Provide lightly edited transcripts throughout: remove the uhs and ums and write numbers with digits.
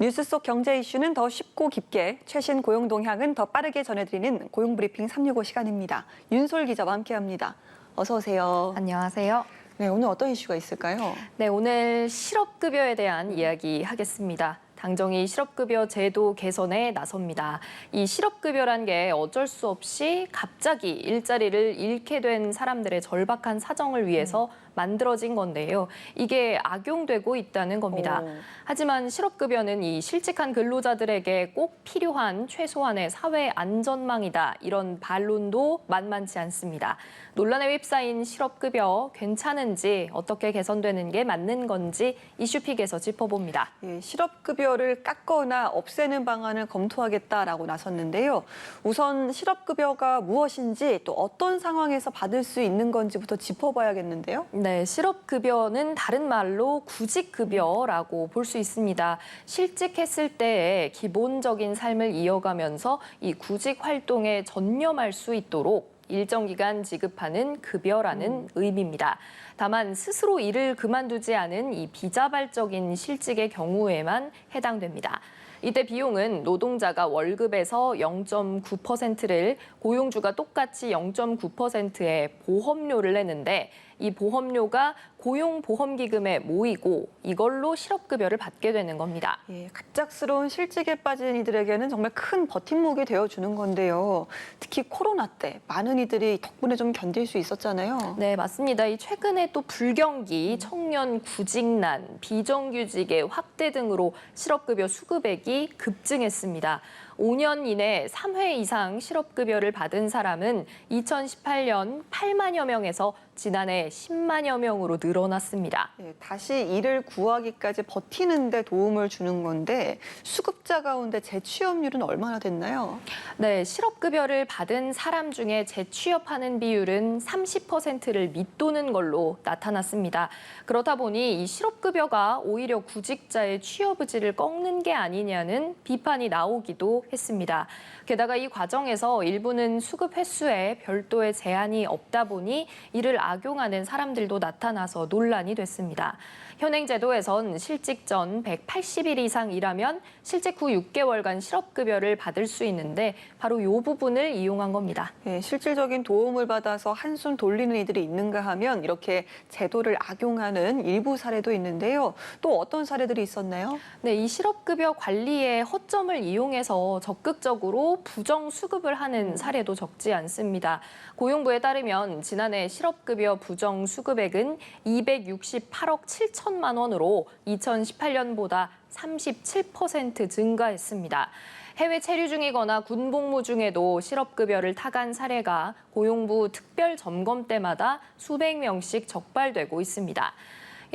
뉴스 속 경제 이슈는 더 쉽고 깊게, 최신 고용 동향은 더 빠르게 전해드리는 고용브리핑 365 시간입니다. 윤솔 기자와 함께합니다. 어서 오세요. 안녕하세요. 네, 오늘 어떤 이슈가 있을까요? 네, 오늘 실업급여에 대한 이야기 하겠습니다. 당정이 실업급여 제도 개선에 나섭니다. 이 실업급여란 게 어쩔 수 없이 갑자기 일자리를 잃게 된 사람들의 절박한 사정을 위해서 만들어진 건데요. 이게 악용되고 있다는 겁니다. 하지만 실업급여는 이 실직한 근로자들에게 꼭 필요한 최소한의 사회 안전망이다. 이런 반론도 만만치 않습니다. 논란에 휩싸인 실업급여 괜찮은지, 어떻게 개선되는 게 맞는 건지 이슈픽에서 짚어봅니다. 예, 실업급여를 깎거나 없애는 방안을 검토하겠다라고 나섰는데요. 우선 실업급여가 무엇인지 또 어떤 상황에서 받을 수 있는 건지부터 짚어봐야겠는데요. 네, 실업급여는 다른 말로 구직급여라고 볼 수 있습니다. 실직했을 때의 기본적인 삶을 이어가면서 이 구직 활동에 전념할 수 있도록 일정 기간 지급하는 급여라는 의미입니다. 다만 스스로 일을 그만두지 않은 이 비자발적인 실직의 경우에만 해당됩니다. 이때 비용은 노동자가 월급에서 0.9%를 고용주가 똑같이 0.9%의 보험료를 내는데 이 보험료가 고용보험기금에 모이고 이걸로 실업급여를 받게 되는 겁니다. 예, 갑작스러운 실직에 빠진 이들에게는 정말 큰 버팀목이 되어주는 건데요. 특히 코로나 때 많은 이들이 덕분에 좀 견딜 수 있었잖아요. 네, 맞습니다. 이 최근에 또 불경기, 청년 구직난, 비정규직의 확대 등으로 실업급여 수급액이 급증했습니다. 5년 이내 3회 이상 실업급여를 받은 사람은 2018년 8만여 명에서 지난해 10만여 명으로 늘어났습니다. 예, 다시 일을 구하기까지 버티는 데 도움을 주는 건데 수급자 가운데 재취업률은 얼마나 됐나요? 네, 실업급여를 받은 사람 중에 재취업하는 비율은 30%를 밑도는 걸로 나타났습니다. 그렇다 보니 이 실업급여가 오히려 구직자의 취업 의지를 꺾는 게 아니냐는 비판이 나오기도 했습니다. 게다가 이 과정에서 일부는 수급 횟수에 별도의 제한이 없다 보니 이를 악용하는 사람들도 나타나서 논란이 됐습니다. 현행 제도에선 실직 전 180일 이상 일하면 실직 후 6개월간 실업급여를 받을 수 있는데 바로 이 부분을 이용한 겁니다. 예, 실질적인 도움을 받아서 한숨 돌리는 이들이 있는가 하면 이렇게 제도를 악용하는 일부 사례도 있는데요. 또 어떤 사례들이 있었나요? 네, 이 실업급여 관리에 허점을 이용해서 적극적으로 부정수급을 하는 사례도 적지 않습니다. 고용부에 따르면 지난해 실업급여 부정수급액은 268억 7천만 원으로 2018년보다 37% 증가했습니다. 해외 체류 중이거나 군복무 중에도 실업급여를 타간 사례가 고용부 특별 점검 때마다 수백 명씩 적발되고 있습니다.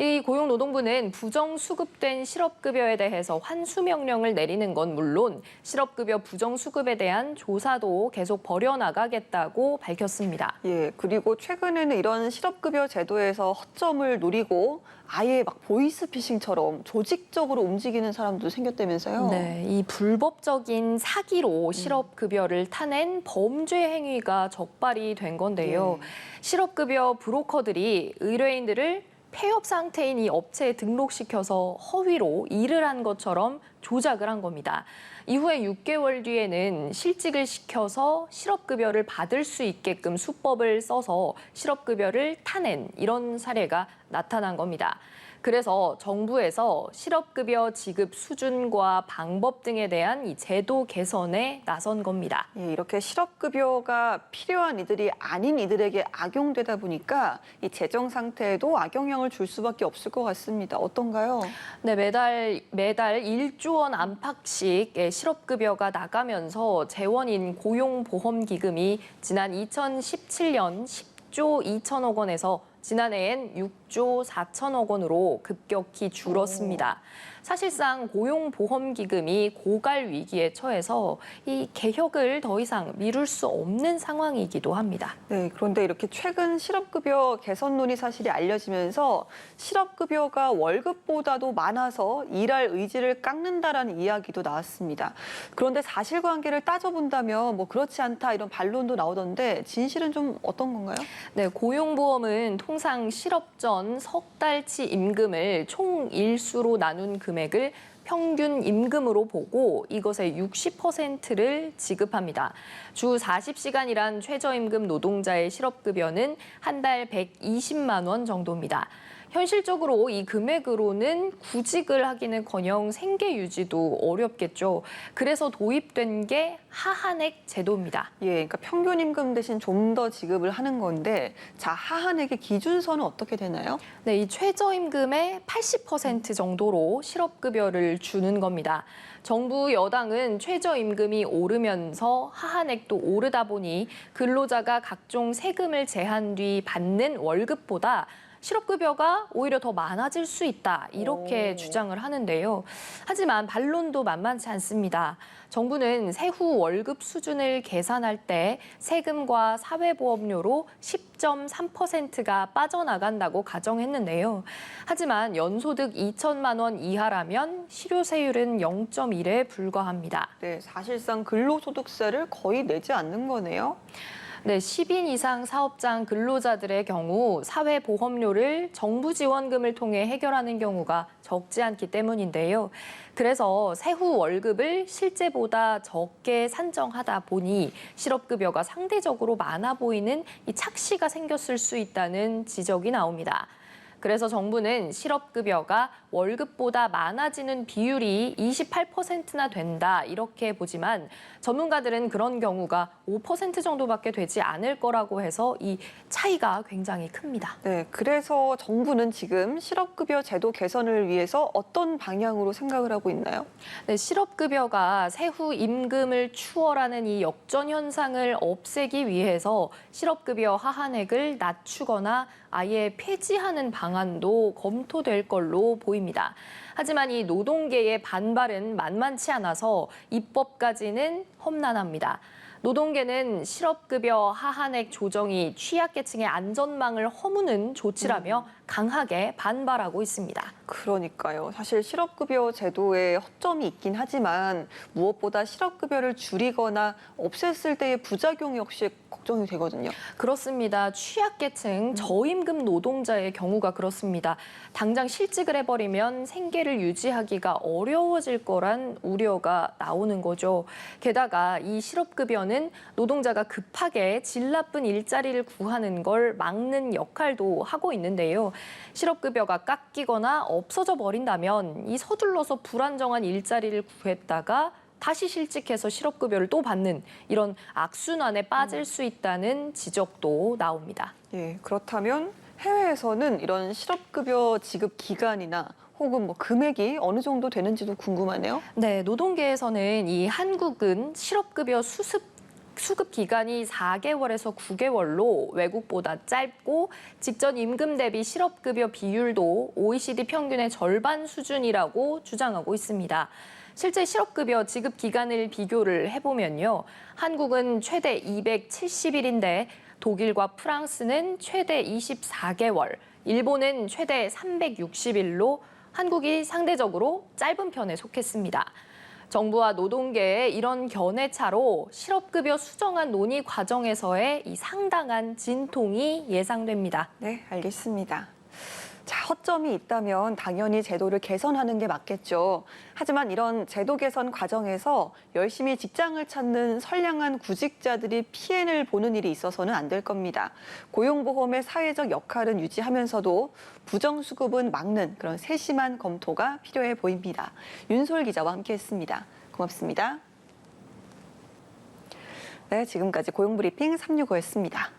이 고용노동부는 부정수급된 실업급여에 대해서 환수명령을 내리는 건 물론 실업급여 부정수급에 대한 조사도 계속 벌여나가겠다고 밝혔습니다. 예, 그리고 최근에는 이런 실업급여 제도에서 허점을 노리고 아예 막 보이스피싱처럼 조직적으로 움직이는 사람도 생겼다면서요? 네, 이 불법적인 사기로 실업급여를 타낸 범죄 행위가 적발이 된 건데요. 실업급여 브로커들이 의뢰인들을 폐업 상태인 이 업체에 등록시켜서 허위로 일을 한 것처럼 조작을 한 겁니다. 이후에 6개월 뒤에는 실직을 시켜서 실업급여를 받을 수 있게끔 수법을 써서 실업급여를 타낸 이런 사례가 나타난 겁니다. 그래서 정부에서 실업급여 지급 수준과 방법 등에 대한 이 제도 개선에 나선 겁니다. 예, 이렇게 실업급여가 필요한 이들이 아닌 이들에게 악용되다 보니까 이 재정 상태에도 악영향을 줄 수밖에 없을 것 같습니다. 어떤가요? 네, 매달 1조 원 안팎씩 실업급여가 나가면서 재원인 고용보험기금이 지난 2017년 10조 2천억 원에서 지난해엔 6조 4천억 원으로 급격히 줄었습니다. 사실상 고용보험기금이 고갈 위기에 처해서 이 개혁을 더 이상 미룰 수 없는 상황이기도 합니다. 네, 그런데 이렇게 최근 실업급여 개선론이 사실이 알려지면서 실업급여가 월급보다도 많아서 일할 의지를 깎는다라는 이야기도 나왔습니다. 그런데 사실관계를 따져본다면 뭐 그렇지 않다 이런 반론도 나오던데 진실은 좀 어떤 건가요? 네, 고용보험은 통상 실업 전 석 달치 임금을 총 일수로 나눈 금액을 평균 임금으로 보고 이것의 60%를 지급합니다. 주 40시간 일한 최저임금 노동자의 실업급여는 한 달 120만 원 정도입니다. 현실적으로 이 금액으로는 구직을 하기는커녕 생계 유지도 어렵겠죠. 그래서 도입된 게 하한액 제도입니다. 예, 그러니까 평균 임금 대신 좀 더 지급을 하는 건데, 자, 하한액의 기준선은 어떻게 되나요? 네, 이 최저임금의 80% 정도로 실업급여를 주는 겁니다. 정부 여당은 최저임금이 오르면서 하한액도 오르다 보니 근로자가 각종 세금을 제한 뒤 받는 월급보다 실업급여가 오히려 더 많아질 수 있다, 이렇게 주장을 하는데요. 하지만 반론도 만만치 않습니다. 정부는 세후 월급 수준을 계산할 때 세금과 사회보험료로 10.3%가 빠져나간다고 가정했는데요. 하지만 연소득 2천만 원 이하라면 실효세율은 0.1에 불과합니다. 네, 사실상 근로소득세를 거의 내지 않는 거네요. 네, 10인 이상 사업장 근로자들의 경우 사회보험료를 정부 지원금을 통해 해결하는 경우가 적지 않기 때문인데요. 그래서 세후 월급을 실제보다 적게 산정하다 보니 실업급여가 상대적으로 많아 보이는 이 착시가 생겼을 수 있다는 지적이 나옵니다. 그래서 정부는 실업급여가 월급보다 많아지는 비율이 28%나 된다, 이렇게 보지만 전문가들은 그런 경우가 5% 정도밖에 되지 않을 거라고 해서 이 차이가 굉장히 큽니다. 네, 그래서 정부는 지금 실업급여 제도 개선을 위해서 어떤 방향으로 생각을 하고 있나요? 네, 실업급여가 세후 임금을 추월하는 이 역전 현상을 없애기 위해서 실업급여 하한액을 낮추거나 아예 폐지하는 방안도 검토될 걸로 보입니다. 하지만 이 노동계의 반발은 만만치 않아서 입법까지는 험난합니다. 노동계는 실업급여 하한액 조정이 취약계층의 안전망을 허무는 조치라며 강하게 반발하고 있습니다. 그러니까요. 사실 실업급여 제도에 허점이 있긴 하지만 무엇보다 실업급여를 줄이거나 없앴을 때의 부작용 역시 걱정이 되거든요. 그렇습니다. 취약계층, 저임금 노동자의 경우가 그렇습니다. 당장 실직을 해버리면 생계를 유지하기가 어려워질 거란 우려가 나오는 거죠. 게다가 이 실업급여는 노동자가 급하게 질 나쁜 일자리를 구하는 걸 막는 역할도 하고 있는데요. 실업급여가 깎이거나 없어져 버린다면 이 서둘러서 불안정한 일자리를 구했다가 다시 실직해서 실업급여를 또 받는 이런 악순환에 빠질 수 있다는 지적도 나옵니다. 예, 그렇다면 해외에서는 이런 실업급여 지급 기간이나 혹은 뭐 금액이 어느 정도 되는지도 궁금하네요. 네, 노동계에서는 이 한국은 실업급여 수급 기간이 4개월에서 9개월로 외국보다 짧고 직전 임금 대비 실업급여 비율도 OECD 평균의 절반 수준이라고 주장하고 있습니다. 실제 실업급여 지급 기간을 비교를 해보면요. 한국은 최대 270일인데 독일과 프랑스는 최대 24개월, 일본은 최대 360일로 한국이 상대적으로 짧은 편에 속했습니다. 정부와 노동계의 이런 견해차로 실업급여 수정안 논의 과정에서의 이 상당한 진통이 예상됩니다. 네, 알겠습니다. 자, 허점이 있다면 당연히 제도를 개선하는 게 맞겠죠. 하지만 이런 제도 개선 과정에서 열심히 직장을 찾는 선량한 구직자들이 피해를 보는 일이 있어서는 안 될 겁니다. 고용보험의 사회적 역할은 유지하면서도 부정수급은 막는 그런 세심한 검토가 필요해 보입니다. 윤솔 기자와 함께했습니다. 고맙습니다. 네, 지금까지 고용브리핑 365였습니다.